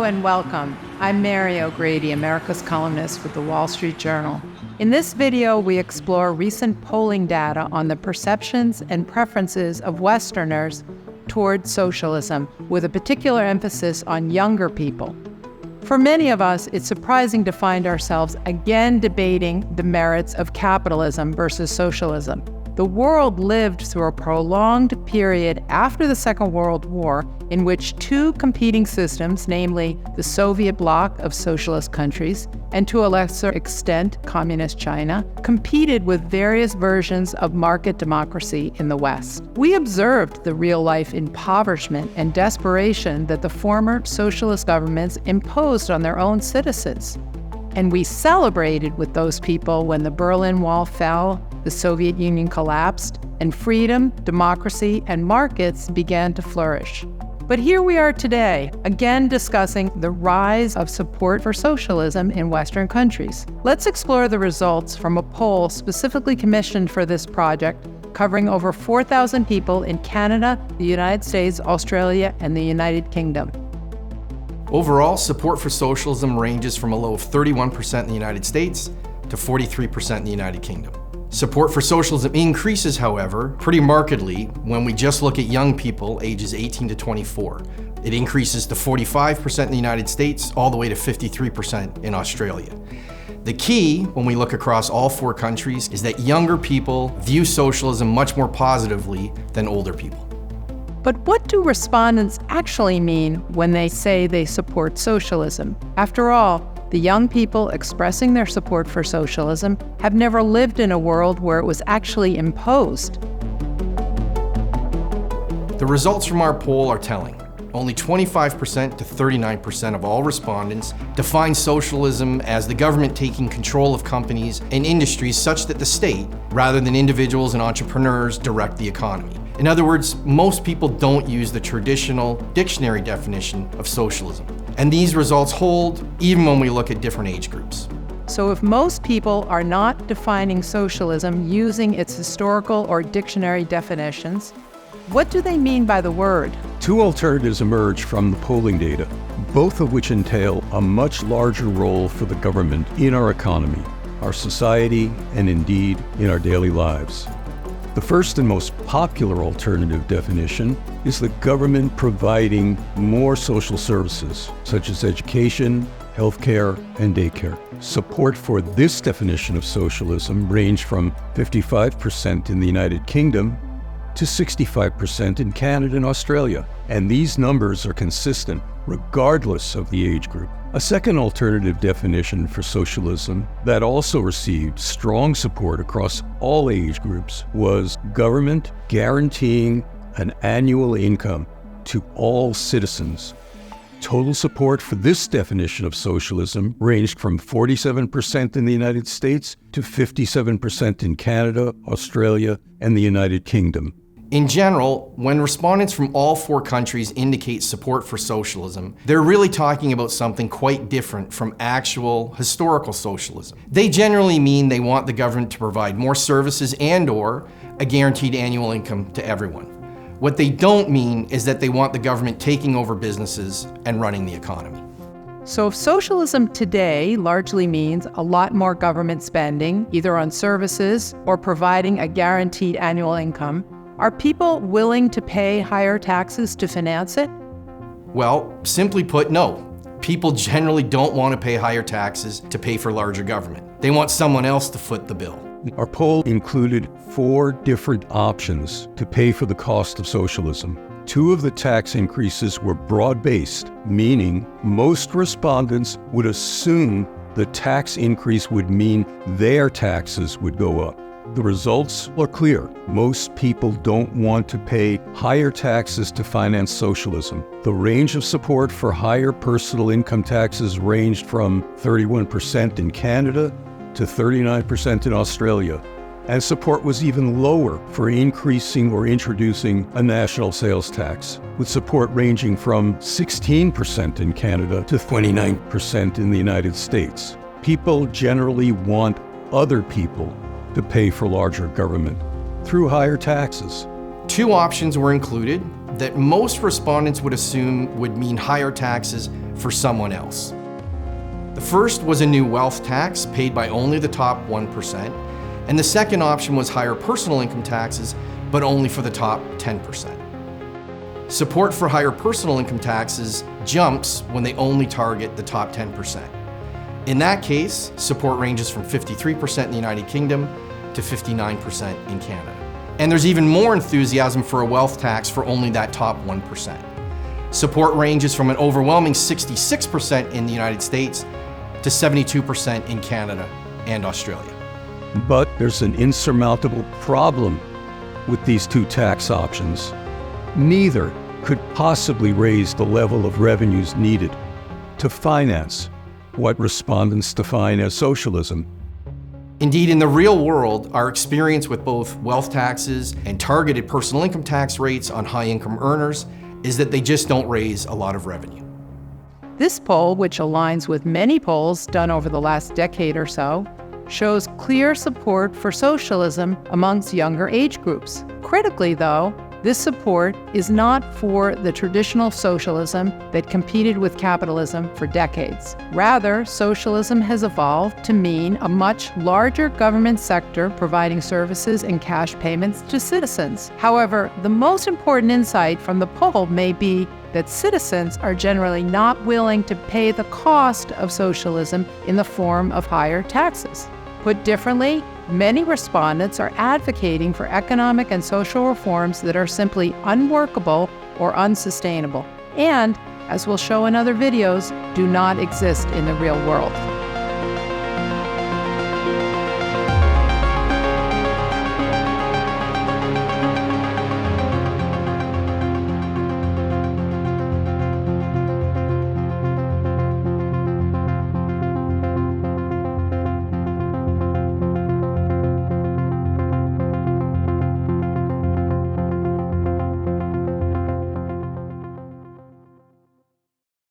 and welcome. I'm Mary O'Grady, America's columnist with the Wall Street Journal. In this video, we explore recent polling data on the perceptions and preferences of Westerners toward socialism, with a particular emphasis on younger people. For many of us, it's surprising to find ourselves again debating the merits of capitalism versus socialism. The world lived through a prolonged period after the Second World War in which two competing systems, namely the Soviet bloc of socialist countries and to a lesser extent communist China, competed with various versions of market democracy in the West. We observed the real-life impoverishment and desperation that the former socialist governments imposed on their own citizens. And we celebrated with those people when the Berlin Wall fell, the Soviet Union collapsed, and freedom, democracy, and markets began to flourish. But here we are today, again discussing the rise of support for socialism in Western countries. Let's explore the results from a poll specifically commissioned for this project, covering over 4,000 people in Canada, the United States, Australia, and the United Kingdom. Overall, support for socialism ranges from a low of 31% in the United States to 43% in the United Kingdom. Support for socialism increases, however, pretty markedly when we just look at young people ages 18 to 24. It increases to 45% in the United States, all the way to 53% in Australia. The key, when we look across all four countries, is that younger people view socialism much more positively than older people. But what do respondents actually mean when they say they support socialism? After all, the young people expressing their support for socialism have never lived in a world where it was actually imposed. The results from our poll are telling. Only 25% to 39% of all respondents define socialism as the government taking control of companies and industries such that the state, rather than individuals and entrepreneurs, direct the economy. In other words, most people don't use the traditional dictionary definition of socialism. And these results hold even when we look at different age groups. So if most people are not defining socialism using its historical or dictionary definitions, what do they mean by the word? Two alternatives emerge from the polling data, both of which entail a much larger role for the government in our economy, our society, and indeed in our daily lives. The first and most popular alternative definition is the government providing more social services, such as education, healthcare, and daycare. Support for this definition of socialism ranged from 55% in the United Kingdom to 65% in Canada and Australia, and these numbers are consistent regardless of the age group. A second alternative definition for socialism that also received strong support across all age groups was government guaranteeing an annual income to all citizens. Total support for this definition of socialism ranged from 47% in the United States to 57% in Canada, Australia, and the United Kingdom. In general, when respondents from all four countries indicate support for socialism, they're really talking about something quite different from actual historical socialism. They generally mean they want the government to provide more services and/or a guaranteed annual income to everyone. What they don't mean is that they want the government taking over businesses and running the economy. So if socialism today largely means a lot more government spending, either on services or providing a guaranteed annual income, are people willing to pay higher taxes to finance it? Well, simply put, no. People generally don't want to pay higher taxes to pay for larger government. They want someone else to foot the bill. Our poll included 4 different options to pay for the cost of socialism. 2 of the tax increases were broad-based, meaning most respondents would assume the tax increase would mean their taxes would go up. The results are clear. Most people don't want to pay higher taxes to finance socialism. The range of support for higher personal income taxes ranged from 31% in Canada to 39% in Australia, and support was even lower for increasing or introducing a national sales tax, with support ranging from 16% in Canada to 29% in the United States. People generally want other people to pay for larger government through higher taxes. 2 options were included. that most respondents would assume would mean higher taxes for someone else. The first was a new wealth tax paid by only the top 1%, and the second option was higher personal income taxes, but only for the top 10%. Support for higher personal income taxes jumps when they only target the top 10%. In that case, support ranges from 53% in the United Kingdom to 59% in Canada. And there's even more enthusiasm for a wealth tax for only that top 1%. Support ranges from an overwhelming 66% in the United States to 72% in Canada and Australia. But there's an insurmountable problem with these two tax options. Neither could possibly raise the level of revenues needed to finance what respondents define as socialism. Indeed, in the real world, our experience with both wealth taxes and targeted personal income tax rates on high-income earners is that they just don't raise a lot of revenue. This poll, which aligns with many polls done over the last decade or so, shows clear support for socialism amongst younger age groups. Critically, though, this support is not for the traditional socialism that competed with capitalism for decades. Rather, socialism has evolved to mean a much larger government sector providing services and cash payments to citizens. However, the most important insight from the poll may be that citizens are generally not willing to pay the cost of socialism in the form of higher taxes. Put differently, many respondents are advocating for economic and social reforms that are simply unworkable or unsustainable, and, as we'll show in other videos, do not exist in the real world.